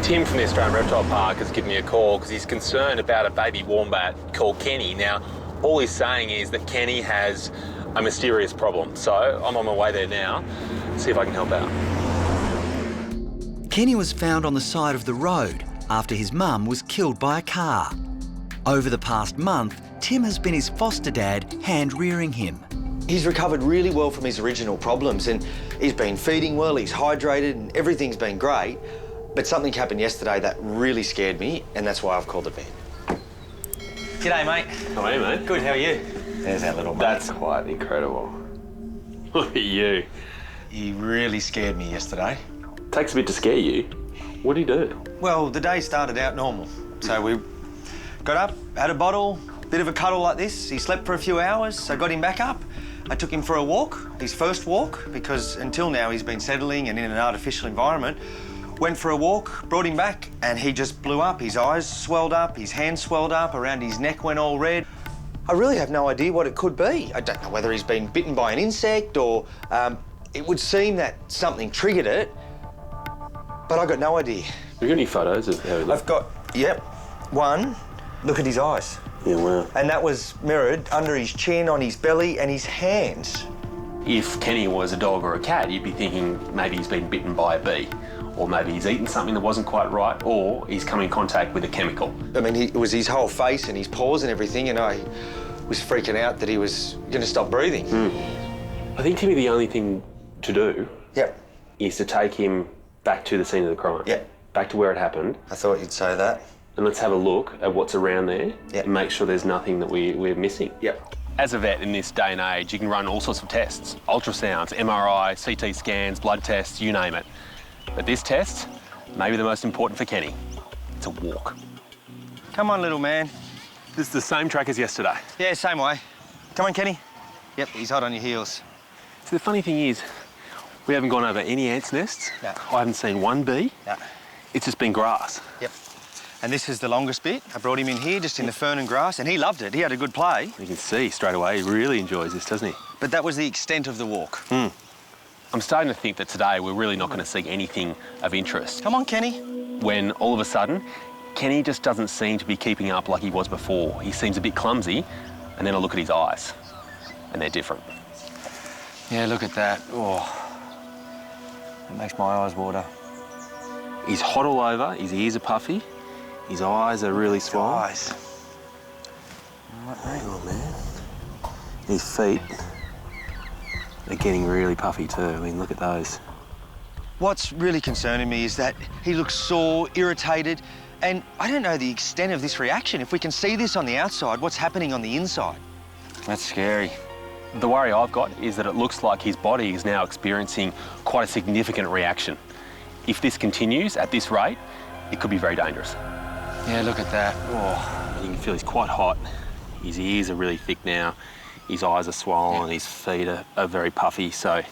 Tim from the Australian Reptile Park has given me a call because he's concerned about a baby wombat called Kenny. Now, all he's saying is that Kenny has a mysterious problem. So I'm on my way there now to see if I can help out. Kenny was found on the side of the road after his mum was killed by a car. Over the past month, Tim has been his foster dad, hand-rearing him. He's recovered really well from his original problems and he's been feeding well, he's hydrated and everything's been great. But something happened yesterday that really scared me and that's why I've called the vet. G'day, mate. How are you, mate? Good, how are you? There's our little mate. That's quite incredible. Look at you. He really scared me yesterday. Takes a bit to scare you. What do you do? Well, the day started out normal. So we got up, had a bottle, bit of a cuddle like this. He slept for a few hours, so I got him back up. I took him for a walk, his first walk, because until now he's been settling and in an artificial environment. Went for a walk, brought him back, and he just blew up. His eyes swelled up, his hands swelled up, around his neck went all red. I really have no idea what it could be. I don't know whether he's been bitten by an insect or it would seem that something triggered it, but I got no idea. Have you got any photos of how he looked? I've got, yep, one. Look at his eyes. Yeah, wow. And that was mirrored under his chin, on his belly, and his hands. If Kenny was a dog or a cat, you'd be thinking maybe he's been bitten by a bee, or maybe he's eaten something that wasn't quite right, or he's come in contact with a chemical. I mean, it was his whole face and his paws and everything, and I was freaking out that he was going to stop breathing. I think, Timmy, the only thing to do is to take him back to the scene of the crime. Yep. Back to where it happened. I thought you'd say that. And let's have a look at what's around there and make sure there's nothing that we're missing. Yep. As a vet in this day and age, you can run all sorts of tests. Ultrasounds, MRI, CT scans, blood tests, you name it. But this test, maybe the most important for Kenny. It's a walk. Come on, little man. This is the same track as yesterday. Yeah, same way. Come on, Kenny. Yep, he's hot on your heels. So the funny thing is, we haven't gone over any ants' nests. No. I haven't seen one bee. No. It's just been grass. Yep. And this is the longest bit. I brought him in here, just in the fern and grass, and he loved it. He had a good play. You can see straight away, he really enjoys this, doesn't he? But that was the extent of the walk. I'm starting to think that today we're really not going to see anything of interest. Come on, Kenny. When all of a sudden, Kenny just doesn't seem to be keeping up like he was before. He seems a bit clumsy, and then I look at his eyes, and they're different. Yeah, look at that. Oh, it makes my eyes water. He's hot all over, his ears are puffy, his eyes are really swollen. Eyes. Hang on, man. His feet are getting really puffy too. I mean, look at those. What's really concerning me is that he looks sore, irritated, and I don't know the extent of this reaction. If we can see this on the outside, what's happening on the inside? That's scary. The worry I've got is that it looks like his body is now experiencing quite a significant reaction. If this continues at this rate, it could be very dangerous. Yeah, look at that. Oh. You can feel he's quite hot. His ears are really thick now. His eyes are swollen, his feet are very puffy, so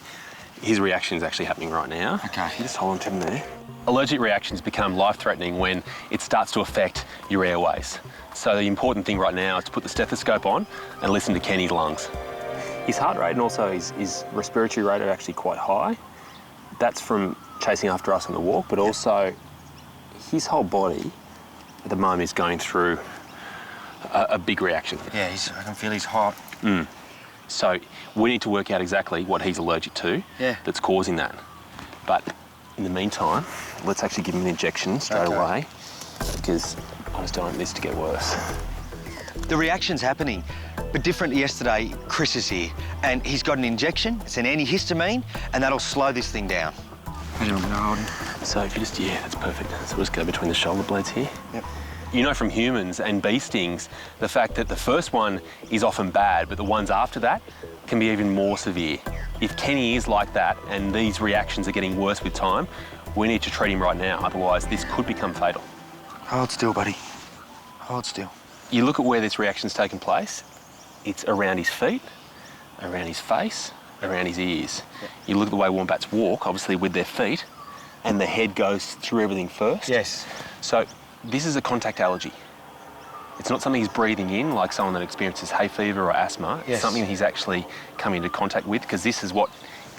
his reaction is actually happening right now. Okay. Just hold on to him there. Allergic reactions become life-threatening when it starts to affect your airways. So the important thing right now is to put the stethoscope on and listen to Kenny's lungs. His heart rate and also his respiratory rate are actually quite high. That's from chasing after us on the walk, but also his whole body at the moment is going through a big reaction. Yeah, I can feel he's hot. So we need to work out exactly what he's allergic to that's causing that. But in the meantime, let's actually give him an injection straight away because I just don't want this to get worse. The reaction's happening, but different to yesterday, Chris is here and he's got an injection, it's an antihistamine, and that'll slow this thing down. How do you want me to hold him? So if you just, that's perfect. So we'll just go between the shoulder blades here. Yep. You know from humans and bee stings, the fact that the first one is often bad, but the ones after that can be even more severe. If Kenny is like that and these reactions are getting worse with time, we need to treat him right now, otherwise this could become fatal. Hold still, buddy. Hold still. You look at where this reaction's taken place, it's around his feet, around his face, around his ears. Yep. You look at the way wombats walk, obviously with their feet, and the head goes through everything first. Yes. So this is a contact allergy. It's not something he's breathing in like someone that experiences hay fever or asthma. It's something he's actually come into contact with because this is what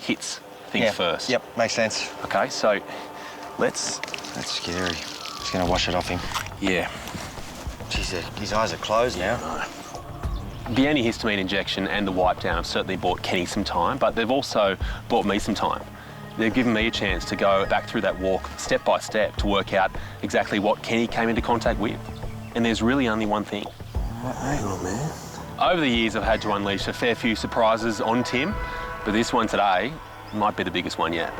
hits things first. Yep, makes sense. Okay, so let's... That's scary. Just gonna wash it off him. Yeah. Jeez, his eyes are closed now. The antihistamine injection and the wipe down have certainly bought Kenny some time, but they've also bought me some time. They've given me a chance to go back through that walk step by step to work out exactly what Kenny came into contact with. And there's really only one thing. Hang on, man. Over the years, I've had to unleash a fair few surprises on Tim, but this one today might be the biggest one yet.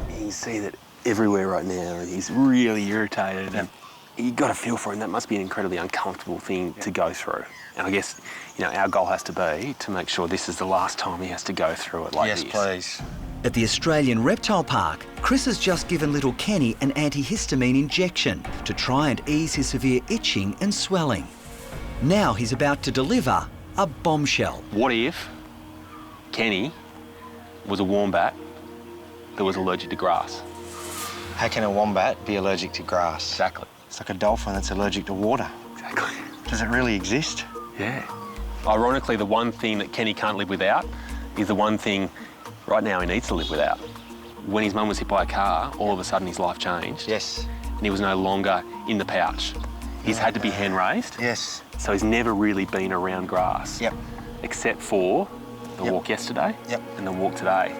You can see that everywhere right now, he's really irritated. And you've got to feel for him. That must be an incredibly uncomfortable thing to go through. And I guess, our goal has to be to make sure this is the last time he has to go through it like this. Yes, please. At the Australian Reptile Park, Chris has just given little Kenny an antihistamine injection to try and ease his severe itching and swelling. Now he's about to deliver a bombshell. What if Kenny was a wombat that was allergic to grass? How can a wombat be allergic to grass? Exactly. It's like a dolphin that's allergic to water. Exactly. Does it really exist? Yeah. Ironically, the one thing that Kenny can't live without is the one thing right now he needs to live without. When his mum was hit by a car, all of a sudden his life changed. Yes. And he was no longer in the pouch. He's had to be hand-raised. Yes. So he's never really been around grass. Yep. Except for the walk yesterday and the walk today.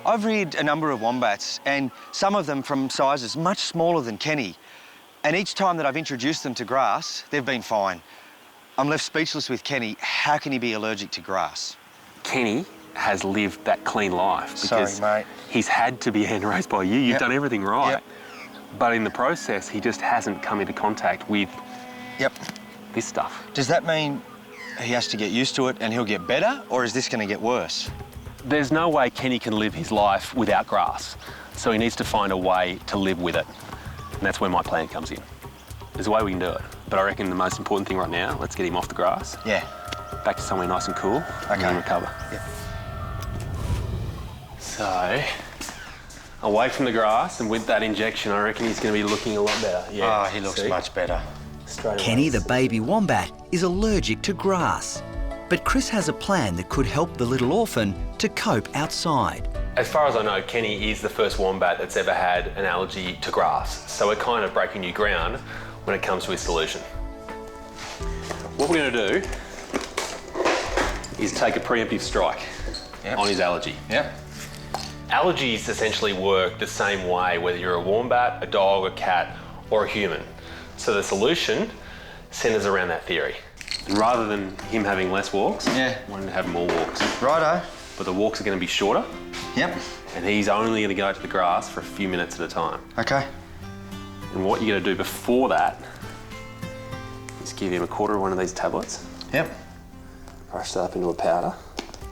I've reared a number of wombats, and some of them from sizes much smaller than Kenny. And each time that I've introduced them to grass, they've been fine. I'm left speechless with Kenny. How can he be allergic to grass? Kenny has lived that clean life because Sorry, mate. he's had to be hand-raised by you. You've done everything right. Yep. But in the process, he just hasn't come into contact with this stuff. Does that mean he has to get used to it and he'll get better, or is this going to get worse? There's no way Kenny can live his life without grass. So he needs to find a way to live with it. And that's where my plan comes in. There's a way we can do it. But I reckon the most important thing right now, let's get him off the grass. Yeah. Back to somewhere nice and cool, and then recover. Yeah. So, away from the grass, and with that injection, I reckon he's going to be looking a lot better. Yeah. Oh, he looks much better. Straight away. Kenny, the baby wombat, is allergic to grass. But Chris has a plan that could help the little orphan to cope outside. As far as I know, Kenny is the first wombat that's ever had an allergy to grass. So we're kind of breaking new ground when it comes to his solution. What we're going to do is take a preemptive strike on his allergy. Yep. Allergies essentially work the same way whether you're a wombat, a dog, a cat, or a human. So the solution centres around that theory. And rather than him having less walks, I want him to have more walks. Righto. But the walks are going to be shorter. Yep. And he's only going to go to the grass for a few minutes at a time. Okay. And what you're going to do before that is give him a quarter of one of these tablets. Yep. Crush that up into a powder.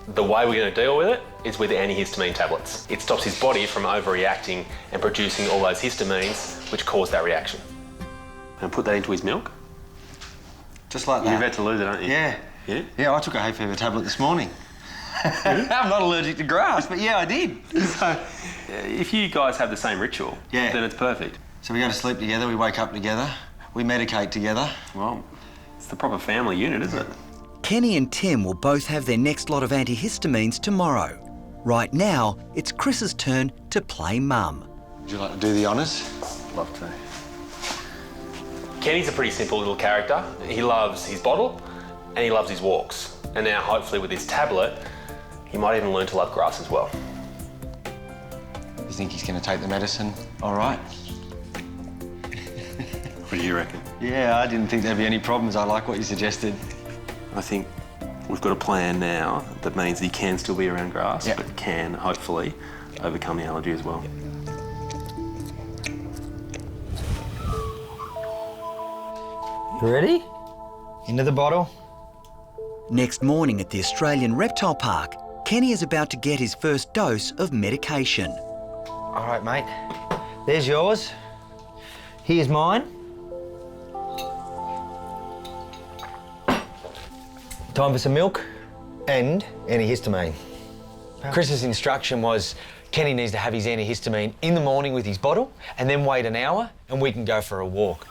The way we're going to deal with it is with antihistamine tablets. It stops his body from overreacting and producing all those histamines which cause that reaction. And put that into his milk. Just like that. You're about to lose it, aren't you? Yeah. Yeah? Yeah, I took a hay fever tablet this morning. I'm not allergic to grass, but yeah, I did. So, if you guys have the same ritual, then it's perfect. So we go to sleep together, we wake up together, we medicate together. Well, it's the proper family unit, isn't it? Kenny and Tim will both have their next lot of antihistamines tomorrow. Right now, it's Chris's turn to play mum. Would you like to do the honours? Love to. Kenny's a pretty simple little character. He loves his bottle and he loves his walks. And now, hopefully, with his tablet, he might even learn to love grass as well. You think he's going to take the medicine all right? What do you reckon? Yeah, I didn't think there'd be any problems. I like what you suggested. I think we've got a plan now that means he can still be around grass, but can, hopefully, overcome the allergy as well. You ready? Into the bottle. Next morning at the Australian Reptile Park, Kenny is about to get his first dose of medication. All right, mate. There's yours. Here's mine. Time for some milk and antihistamine. Chris's instruction was Kenny needs to have his antihistamine in the morning with his bottle and then wait an hour and we can go for a walk.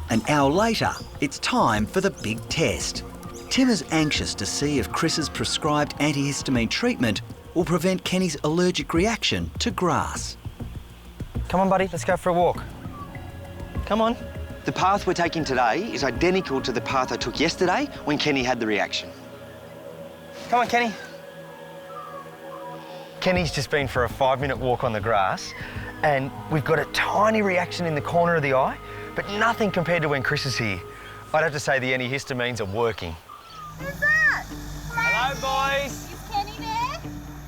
An hour later, it's time for the big test. Tim is anxious to see if Chris's prescribed antihistamine treatment will prevent Kenny's allergic reaction to grass. Come on, buddy, let's go for a walk. Come on. The path we're taking today is identical to the path I took yesterday when Kenny had the reaction. Come on, Kenny. Kenny's just been for a 5-minute walk on the grass, and we've got a tiny reaction in the corner of the eye, but nothing compared to when Chris is here. I'd have to say the antihistamines are working. Who's that? Hello, boys. Is Kenny there?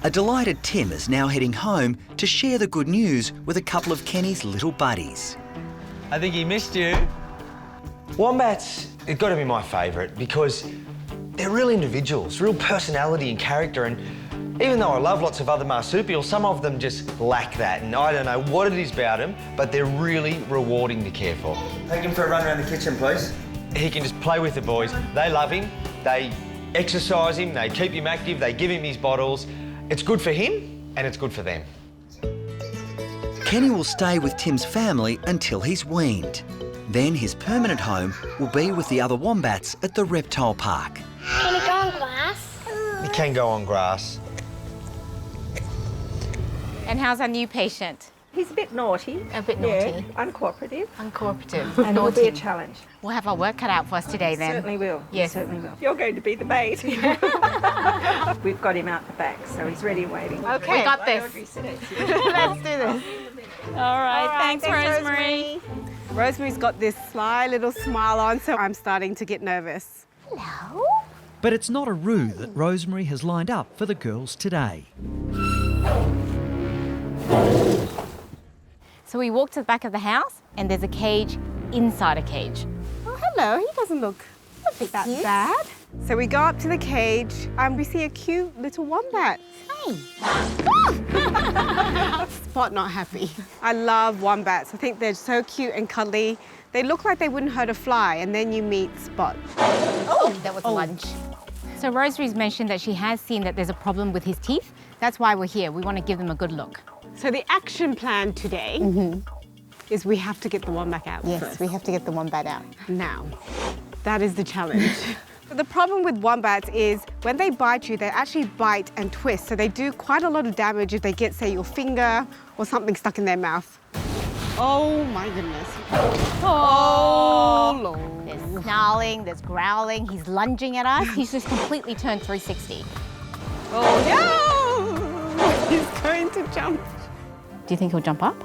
A delighted Tim is now heading home to share the good news with a couple of Kenny's little buddies. I think he missed you. Wombats have got to be my favourite because they're real individuals, real personality and character, and even though I love lots of other marsupials, some of them just lack that, and I don't know what it is about them, but they're really rewarding to care for. Take him for a run around the kitchen, please. He can just play with the boys. They love him, they exercise him, they keep him active, they give him his bottles. It's good for him and it's good for them. Kenny will stay with Tim's family until he's weaned. Then his permanent home will be with the other wombats at the reptile park. Can he go on glass? He can go on grass. And how's our new patient? He's a bit naughty. A bit naughty. Yeah, uncooperative. Uncooperative. And it will be a challenge. We'll have our work cut out for us today then. Certainly will. Yes. Certainly will. You're going to be the bait. We've got him out the back, so he's ready and waiting. Okay. We got this. Let's do this. All right, thanks, Rosemary. Rosemary's got this sly little smile on, so I'm starting to get nervous. Hello? But it's not a roo that Rosemary has lined up for the girls today. So we walk to the back of the house and there's a cage inside a cage. Oh, hello. He doesn't look that bad. So we go up to the cage and we see a cute little wombat. Hey. Spot not happy. I love wombats. I think they're so cute and cuddly. They look like they wouldn't hurt a fly, and then you meet Spot. Oh, that was lunch. So Rosemary's mentioned that she has seen that there's a problem with his teeth. That's why we're here. We want to give them a good look. So the action plan today is we have to get the wombat out first. we have to get the wombat out. Now, that is the challenge. The problem with wombats is when they bite you, they actually bite and twist. So they do quite a lot of damage if they get, say, your finger or something stuck in their mouth. Oh my goodness. Oh Lord. There's snarling, there's growling, he's lunging at us. He's just completely turned 360. Oh no! He's going to jump. Do you think he'll jump up?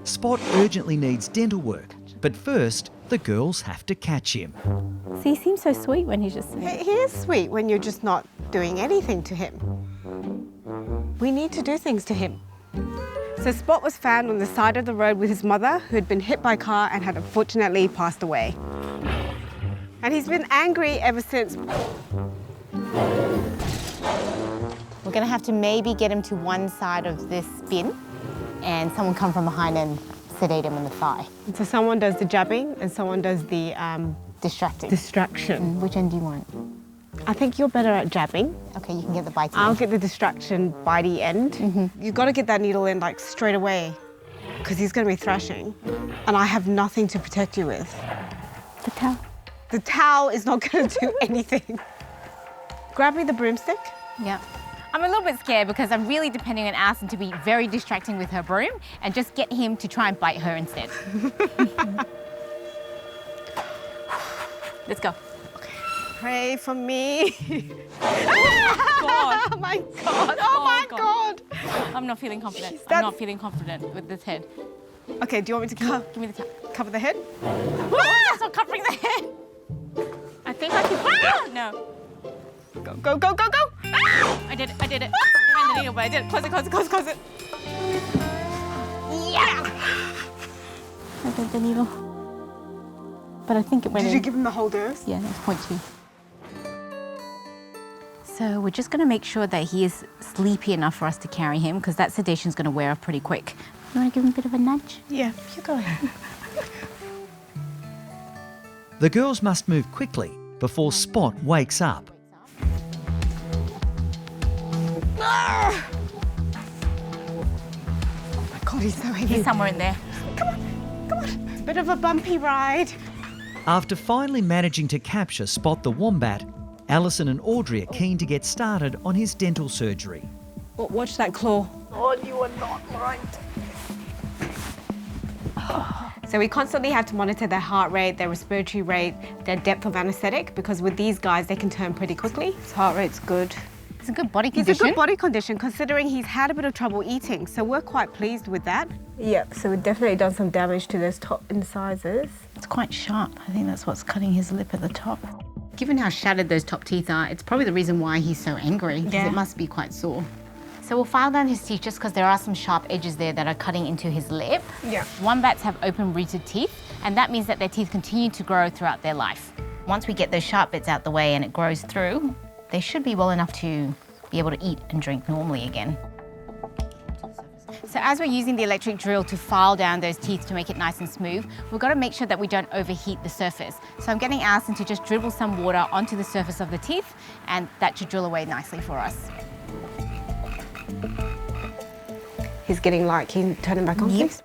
Spot urgently needs dental work, but first the girls have to catch him. See, he seems so sweet when he's just... He is sweet when you're just not doing anything to him. We need to do things to him. So Spot was found on the side of the road with his mother, who had been hit by a car and had unfortunately passed away. And he's been angry ever since. We're going to have to maybe get him to one side of this bin and someone come from behind and sedate him in the thigh. And so someone does the jabbing and someone does the distraction. Which end do you want? I think you're better at jabbing. Okay, you can get the bitey I'll end. get the distraction bitey end. You've got to get that needle in like straight away because he's going to be thrashing and I have nothing to protect you with. The towel. The towel is not going to do anything. Grab me the broomstick. Yeah. I'm a little bit scared because I'm really depending on Alison to be very distracting with her broom and just get him to try and bite her instead. Let's go. Pray for me. God. Oh my God. Oh my God. I'm not feeling confident. That's- I'm not feeling confident with this head. Okay, do you want me to Give me the towel. cover the head? That's not covering the head. I think I can. No. Go, go, go, go, go. I did it. I did it. I ran the needle, but I did it. Close it, close it, close it, close it. Yeah. I did the needle. But I think it went Did in. you give him the whole dose? Yeah, that's 0.2. So we're just going to make sure that he is sleepy enough for us to carry him because that sedation is going to wear off pretty quick. You want to give him a bit of a nudge? Yeah, you go ahead. The girls must move quickly before Spot wakes up. Oh my God, he's so heavy. He's somewhere in there. Come on, come on. It's a bit of a bumpy ride. After finally managing to capture Spot the wombat, Alison and Audrey are keen to get started on his dental surgery. Watch that claw. Oh, you are not right. So we constantly have to monitor their heart rate, their respiratory rate, their depth of anesthetic, because with these guys, they can turn pretty quickly. His heart rate's good. It's a good body condition. He's a good body condition considering he's had a bit of trouble eating, so we're quite pleased with that. Yep, so we've definitely done some damage to those top incisors. It's quite sharp. I think that's what's cutting his lip at the top. Given how shattered those top teeth are, it's probably the reason why he's so angry, because it must be quite sore. So we'll file down his teeth just because there are some sharp edges there that are cutting into his lip. Yeah. Wombats have open-rooted teeth, and that means that their teeth continue to grow throughout their life. Once we get those sharp bits out the way and it grows through, they should be well enough to be able to eat and drink normally again. So as we're using the electric drill to file down those teeth to make it nice and smooth, we've got to make sure that we don't overheat the surface. So I'm getting Alison to just dribble some water onto the surface of the teeth, and that should drill away nicely for us. He's getting light. Can you turn him back on, please?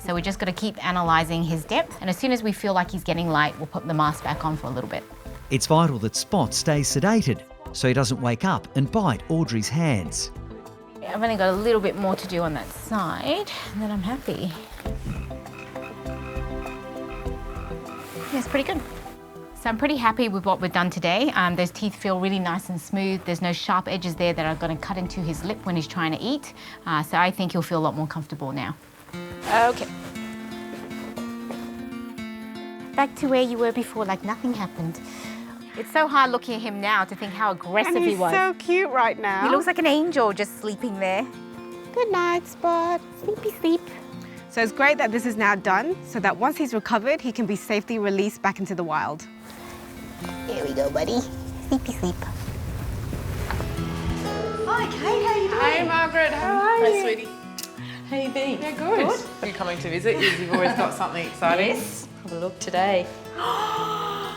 So we're just going to keep analysing his depth, and as soon as we feel like he's getting light, we'll put the mask back on for a little bit. It's vital that Spot stays sedated so he doesn't wake up and bite Audrey's hands. I've only got a little bit more to do on that side, and then I'm happy. Yeah, it's pretty good. So I'm pretty happy with what we've done today. Those teeth feel really nice and smooth. There's no sharp edges there that are going to cut into his lip when he's trying to eat. So I think he'll feel a lot more comfortable now. Okay. Back to where you were before, like nothing happened. It's so hard looking at him now to think how aggressive he was. He's so cute right now. He looks like an angel just sleeping there. Good night, Spot. Sleepy sleep. So it's great that this is now done, so that once he's recovered, he can be safely released back into the wild. Here we go, buddy. Sleepy sleep. Hi, Kate. How you doing? Hey, Margaret. How are you? Hi, sweetie. How you been? Yeah, good. Are you coming to visit? You've always got something exciting. Yes. Have a look today.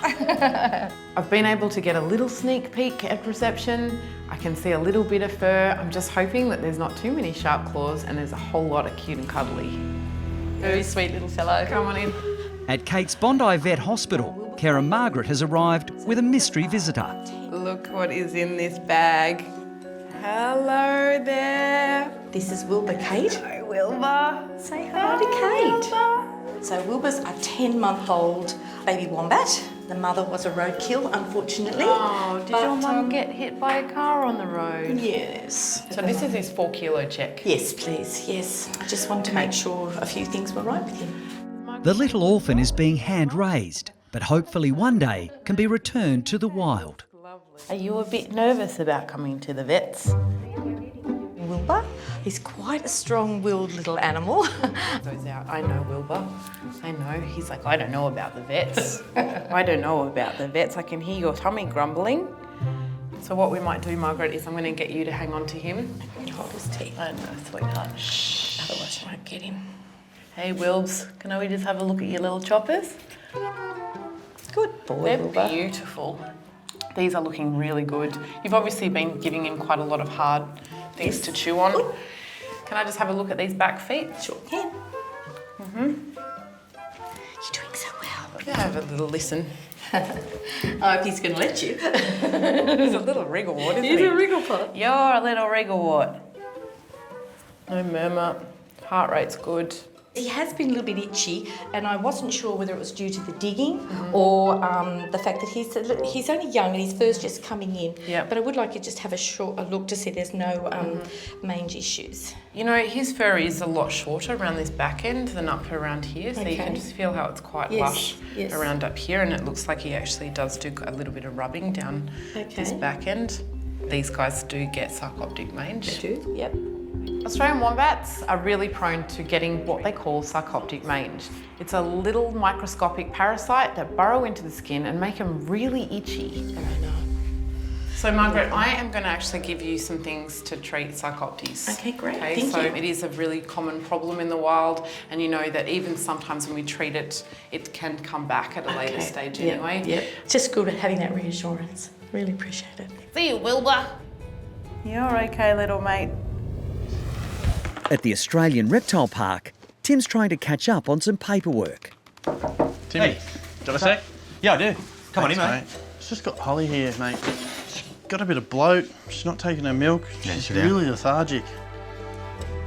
I've been able to get a little sneak peek at reception. I can see a little bit of fur. I'm just hoping that there's not too many sharp claws and there's a whole lot of cute and cuddly. Very sweet little fellow. Come on in. At Kate's Bondi Vet Hospital, carer Margaret has arrived with a mystery visitor. Look what is in this bag. Hello there. This is Wilbur, Kate. Hello, Wilbur. Say hi to Kate. So Wilbur's a 10-month-old baby wombat. The mother was a roadkill, unfortunately. Oh, did your mum get hit by a car on the road? Yes. So this is his 4-kilo check? Yes, please, yes. I just wanted to make sure a few things were right with him. The little orphan is being hand-raised, but hopefully one day can be returned to the wild. Are you a bit nervous about coming to the vets? Wilbur is quite a strong-willed little animal. Goes out, I know Wilbur. I know. He's like, I don't know about the vets. I don't know about the vets. I can hear your tummy grumbling. So what we might do, Margaret, is I'm going to get you to hang on to him. Hold his teeth. I know, sweetheart. Shh. Otherwise I won't get him. Hey, Wilbs, can we just have a look at your little choppers? Good boy, They're Wilbur. beautiful. These are looking really good. You've obviously been giving him quite a lot of hard things to chew on. Ooh. Can I just have a look at these back feet? Sure can. Mm-hmm. You're doing so well. Yeah, have a little listen. I hope he's going to let you. He's a little wrigglewort, isn't he? He's a wrigglepot. You're a little wrigglewort. No murmur. Heart rate's good. He has been a little bit itchy, and I wasn't sure whether it was due to the digging or the fact that he's only young and his fur's just coming in. Yep. But I would like you just have a look to see there's no mange issues. You know, his fur is a lot shorter around this back end than up around here, so you can just feel how it's quite lush around up here, and it looks like he actually does do a little bit of rubbing down this back end. These guys do get sarcoptic mange. They do, yep. Australian wombats are really prone to getting what they call sarcoptic mange. It's a little microscopic parasite that burrow into the skin and make them really itchy. I know. So Margaret, I am going to actually give you some things to treat sarcoptes. Okay, great. Okay, Thank so you. it is a really common problem in the wild, and you know that even sometimes when we treat it, it can come back at a later stage anyway. Yep. It's just good at having that reassurance. Really appreciate it. See you, Wilbur. You're okay, little mate. At the Australian Reptile Park, Tim's trying to catch up on some paperwork. Timmy, Hey, got a sec? Yeah, I do. Come on in, mate. It's just got Holly here, mate. She's got a bit of bloat. She's not taking her milk. Yeah, She's sit down. really lethargic.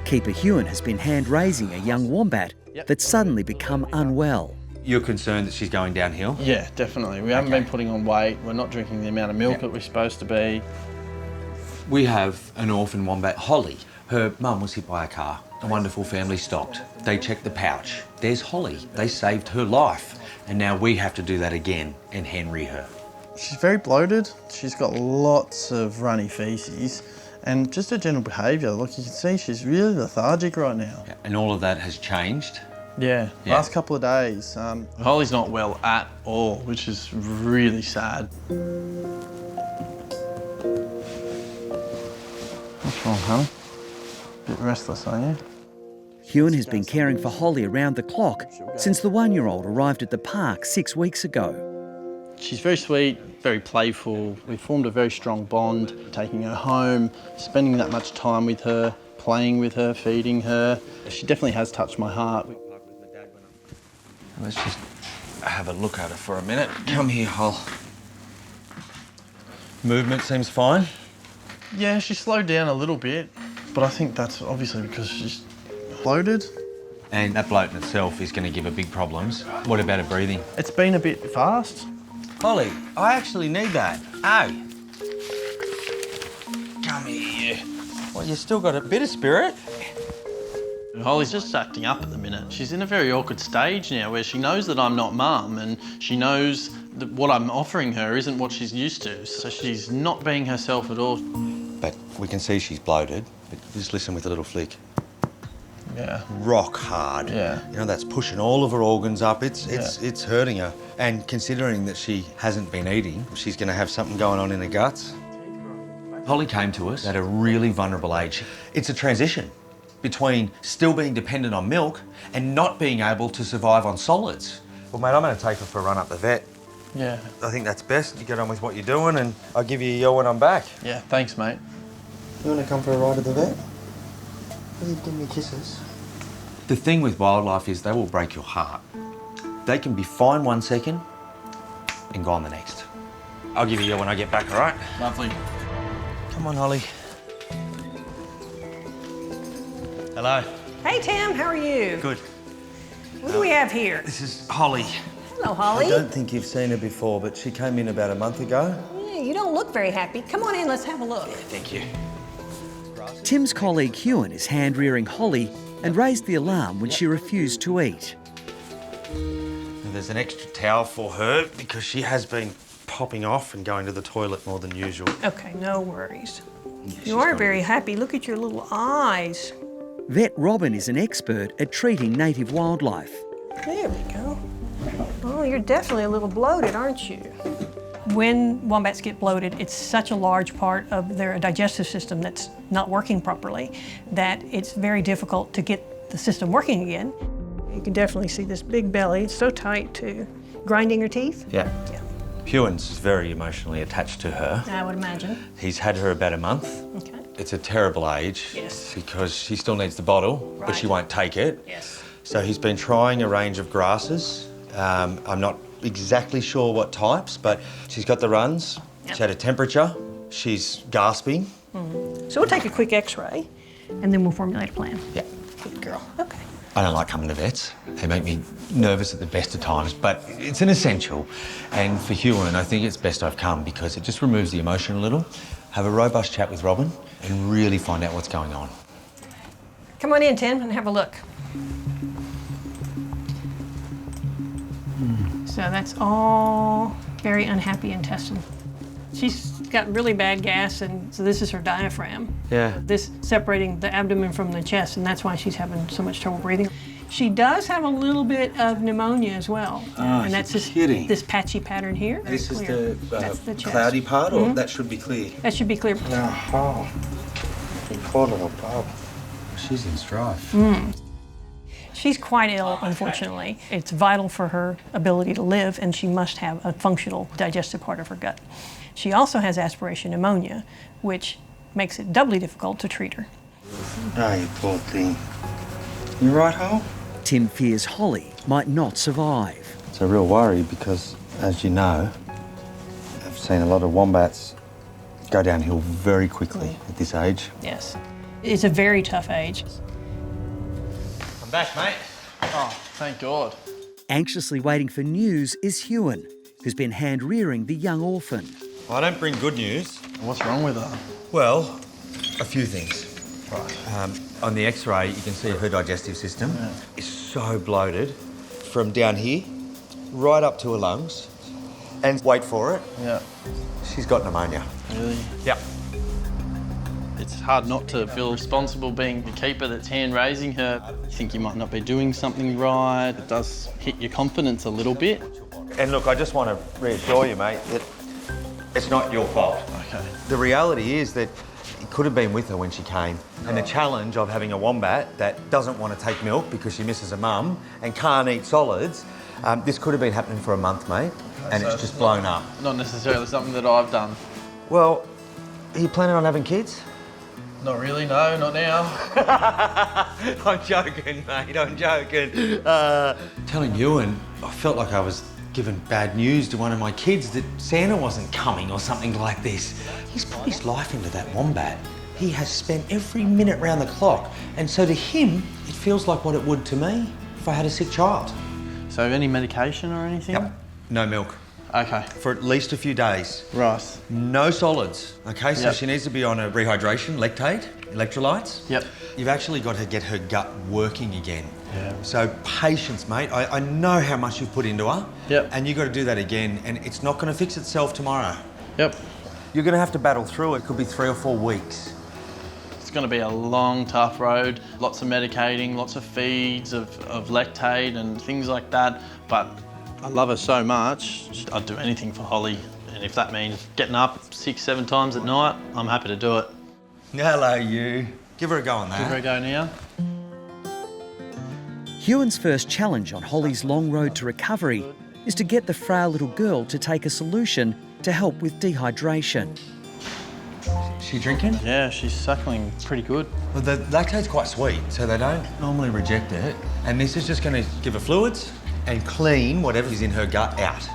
Keeper Hewan has been hand-raising a young wombat that's suddenly become unwell. You're concerned that she's going downhill? Yeah, definitely. We haven't been putting on weight. We're not drinking the amount of milk that we're supposed to be. We have an orphan wombat, Holly. Her mum was hit by a car. A wonderful family stopped. They checked the pouch. There's Holly. They saved her life. And now we have to do that again and Henry her. She's very bloated. She's got lots of runny faeces and just her general behaviour. Look, you can see she's really lethargic right now. Yeah, and all of that has changed? Yeah, last couple of days. Holly's not well at all, which is really sad. What's wrong, honey? Bit restless, are you? Hewan has been caring for Holly around the clock since the 1-year-old arrived at the park 6 weeks ago. She's very sweet, very playful. We formed a very strong bond, taking her home, spending that much time with her, playing with her, feeding her. She definitely has touched my heart. Let's just have a look at her for a minute. Come here, Hol. Movement seems fine? Yeah, she slowed down a little bit, but I think that's obviously because she's bloated. And that bloat in itself is going to give her big problems. What about her breathing? It's been a bit fast. Holly, I actually need that. Hey. Come here. Well, you still got a bit of spirit. Holly's just acting up at the minute. She's in a very awkward stage now where she knows that I'm not mum and she knows that what I'm offering her isn't what she's used to. So she's not being herself at all. But we can see she's bloated. But just listen with a little flick. Yeah. Rock hard. Yeah. You know, that's pushing all of her organs up. It's hurting her. And considering that she hasn't been eating, she's going to have something going on in her guts. Holly came to us at a really vulnerable age. It's a transition between still being dependent on milk and not being able to survive on solids. Well, mate, I'm going to take her for a run up the vet. Yeah. I think that's best. You get on with what you're doing and I'll give you a yell when I'm back. Yeah, thanks, mate. You want to come for a ride at the vet? Will you give me kisses? The thing with wildlife is they will break your heart. They can be fine 1 second and gone the next. I'll give you a yell when I get back, all right? Lovely. Come on, Holly. Hello. Hey, Tim, how are you? Good. What do we have here? This is Holly. Hello, Holly. I don't think you've seen her before, but she came in about a month ago. Yeah, you don't look very happy. Come on in, let's have a look. Thank you. Tim's colleague Hewan is hand-rearing Holly and raised the alarm when she refused to eat. There's an extra towel for her because she has been popping off and going to the toilet more than usual. Okay, no worries. You are very happy. Look at your little eyes. Vet Robin is an expert at treating native wildlife. There we go. Oh, you're definitely a little bloated, aren't you? When wombats get bloated, it's such a large part of their digestive system that's not working properly that it's very difficult to get the system working again. You can definitely see this big belly. It's so tight, too. Grinding her teeth? Yeah. Hewan's very emotionally attached to her. I would imagine. He's had her about a month. Okay. It's a terrible age. Yes. Because she still needs the bottle, but she won't take it. Yes. So he's been trying a range of grasses. I'm not exactly sure what types, but she's got the runs. Yep. She's had a temperature. She's gasping. Mm-hmm. So we'll take a quick x-ray and then we'll formulate a plan. Yeah. Good girl. Okay. I don't like coming to vets. They make me nervous at the best of times, but it's an essential. And for Hewan, I think it's best I've come because it just removes the emotion a little. Have a robust chat with Robin and really find out what's going on. Come on in, Tim, and have a look. So that's all very unhappy intestine. She's got really bad gas, and so this is her diaphragm. Yeah. This separating the abdomen from the chest, and that's why she's having so much trouble breathing. She does have a little bit of pneumonia as well. Oh, and that's this patchy pattern here. This is That's the chest. cloudy part, or that should be clear? That should be clear. Oh, you poor little bub. She's in strife. She's quite ill, unfortunately. It's vital for her ability to live, and she must have a functional digestive part of her gut. She also has aspiration pneumonia, which makes it doubly difficult to treat her. Oh, you poor thing. You right, Hol? Tim fears Holly might not survive. It's a real worry because, as you know, I've seen a lot of wombats go downhill very quickly at this age. Yes. It's a very tough age. back, mate. Oh, thank God. Anxiously waiting for news is Hewan, who's been hand-rearing the young orphan. I don't bring good news. What's wrong with her? Well, a few things. Right. On the X-ray, you can see her digestive system is so bloated from down here right up to her lungs. And wait for it. Yeah. She's got pneumonia. Really? Yep. It's hard not to feel responsible being the keeper that's hand-raising her. You think you might not be doing something right. It does hit your confidence a little bit. And look, I just want to reassure you, mate, that it's not your fault. Okay. The reality is that it could have been with her when she came. And the challenge of having a wombat that doesn't want to take milk because she misses her mum and can't eat solids, this could have been happening for a month, mate, and so it's just blown up. Not necessarily something that I've done. Well, are you planning on having kids? Not really, no, not now. I'm joking, mate, I'm joking. Telling you, and I felt like I was giving bad news to one of my kids that Santa wasn't coming or something like this. He's put his life into that wombat. He has spent every minute round the clock. And so to him, it feels like what it would to me if I had a sick child. So any medication or anything? Yep, no milk. Okay. For at least a few days. Right. No solids, okay? So Yep. she needs to be on a rehydration, lactate, electrolytes. Yep. You've actually got to get her gut working again. Yeah. So patience, mate. I know how much you've put into her. Yep. And you've got to do that again, and it's not going to fix itself tomorrow. Yep. You're going to have to battle through it. It could be 3 or 4 weeks. It's going to be a long, tough road. Lots of medicating, lots of feeds of lactate and things like that. But I love her so much, I'd do anything for Holly. And if that means getting up 6, 7 times at night, I'm happy to do it. Hello, you. Give her a go on that. Give her a go now. Hewan's first challenge on Holly's long road to recovery is to get the frail little girl to take a solution to help with dehydration. She drinking? Yeah, she's suckling pretty good. Well, the lactate's quite sweet, so they don't normally reject it. And this is just going to give her fluids and clean whatever is in her gut out.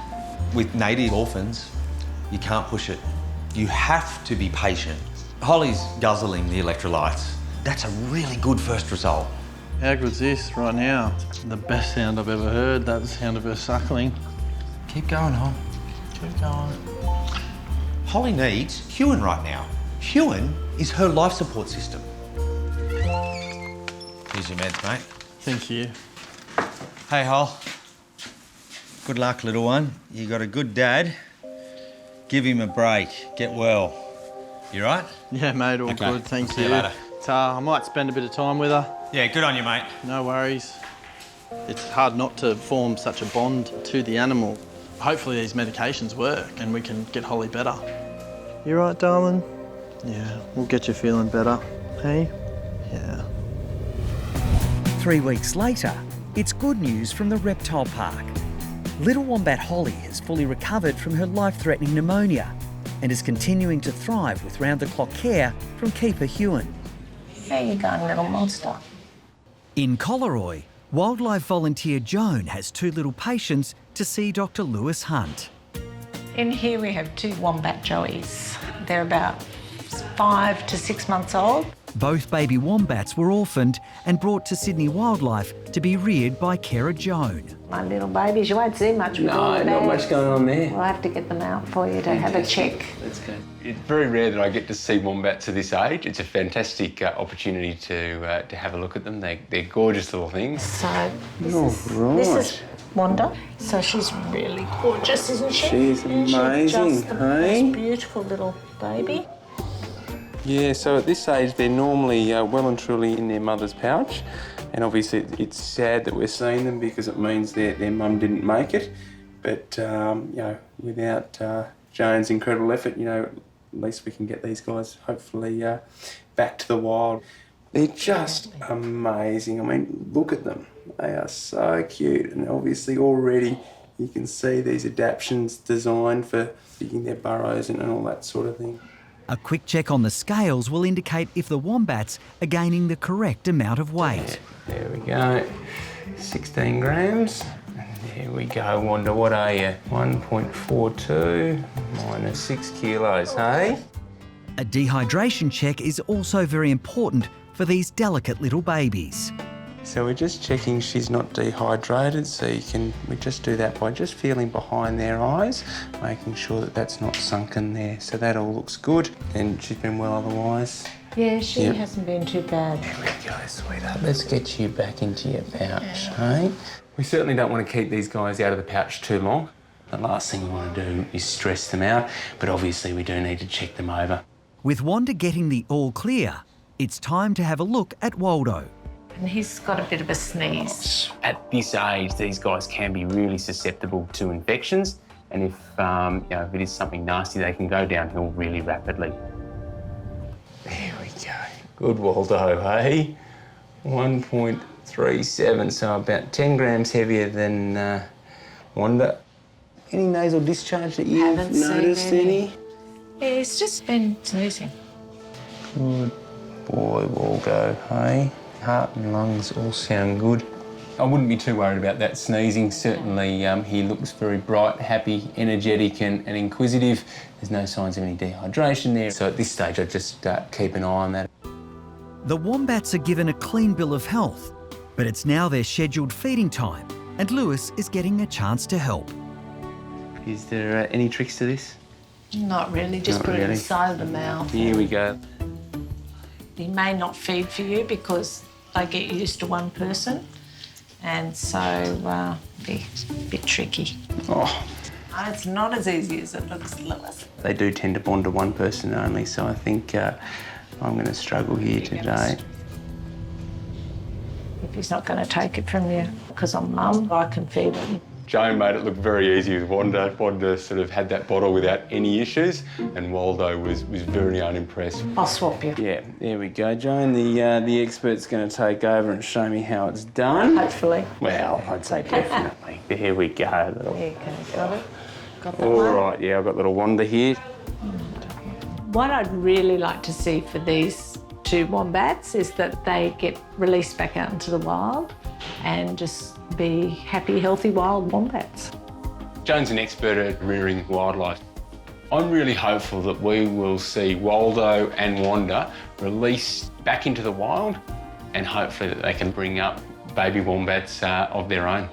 With native orphans, you can't push it. You have to be patient. Holly's guzzling the electrolytes. That's a really good first result. How good's this right now? The best sound I've ever heard, that sound of her suckling. Keep going, Hol. Keep going. Holly needs Hewan right now. Hewan is her life support system. Here's your meds, mate. Thank you. Hey, Hol. Good luck, little one. You got a good dad. Give him a break. Get well. You right? Yeah, mate, all Okay. good, thank See you. you later. I might spend a bit of time with her. Yeah, good on you, mate. No worries. It's hard not to form such a bond to the animal. Hopefully these medications work and we can get Holly better. You right, darling? Yeah, we'll get you feeling better. Hey? Yeah. 3 weeks later, it's good news from the reptile park. Little wombat Holly has fully recovered from her life-threatening pneumonia and is continuing to thrive with round-the-clock care from keeper Hewan. There you go, little monster. In Collaroy, wildlife volunteer Joan has 2 little patients to see Dr. Lewis Hunt. In here we have 2 wombat joeys. They're about 5 to 6 months old. Both baby wombats were orphaned and brought to Sydney Wildlife to be reared by carer Joan. My little babies, you won't see much. No, not much going on there. We'll have to get them out for you to have a check. That's good. It's very rare that I get to see wombats at this age. It's a fantastic opportunity to have a look at them. They're gorgeous little things. So this is Wanda. So she's really gorgeous, isn't she? She's amazing, She's just the hey? most beautiful little baby. Yeah, so at this age, they're normally well and truly in their mother's pouch. And obviously, it's sad that we're seeing them because it means their mum didn't make it. But, you know, without Joan's incredible effort, you know, at least we can get these guys hopefully back to the wild. They're just amazing. I mean, look at them. They are so cute. And obviously already you can see these adaptations designed for digging their burrows and all that sort of thing. A quick check on the scales will indicate if the wombats are gaining the correct amount of weight. Yeah, there we go. 16 grams. There we go, Wanda. What are you? 1.42 minus 6 kilos, hey? A dehydration check is also very important for these delicate little babies. So we're just checking she's not dehydrated, so we just do that by just feeling behind their eyes, making sure that that's not sunken there. So that all looks good, and she's been well otherwise. Yeah, she hasn't been too bad. There we go, sweetheart. Let's get you back into your pouch, hey? We certainly don't want to keep these guys out of the pouch too long. The last thing we want to do is stress them out, but obviously we do need to check them over. With Wanda getting the all clear, it's time to have a look at Waldo. And he's got a bit of a sneeze. At this age, these guys can be really susceptible to infections, and if if it is something nasty, they can go downhill really rapidly. There we go. Good Waldo, hey? 1.37, so about 10 grams heavier than Wanda. Any nasal discharge that you've noticed, any? Yeah, he's just been sneezing. Good boy, Waldo, hey? Heart and lungs all sound good. I wouldn't be too worried about that sneezing. Certainly he looks very bright, happy, energetic and inquisitive. There's no signs of any dehydration there. So at this stage, I just keep an eye on that. The wombats are given a clean bill of health, but it's now their scheduled feeding time, and Lewis is getting a chance to help. Is there any tricks to this? Not really, just put it inside the mouth. Here we go. He may not feed for you because they get used to one person, and so be a bit tricky. Oh. It's not as easy as it looks, Lewis. They do tend to bond to one person only, so I think I'm going to struggle here today. If he's not going to take it from you, because I'm mum, I can feed him. Joan made it look very easy with Wanda. Wanda sort of had that bottle without any issues, and Waldo was very unimpressed. I'll swap you. Yeah, there we go, Joan. The expert's going to take over and show me how it's done. Hopefully. Well, I'd say definitely. There we go. There you go. Got it? Got that All one? right, yeah, I've got little Wanda here. What I'd really like to see for these two wombats is that they get released back out into the wild and just be happy, healthy wild wombats. Joan's an expert at rearing wildlife. I'm really hopeful that we will see Waldo and Wanda released back into the wild, and hopefully that they can bring up baby wombats of their own.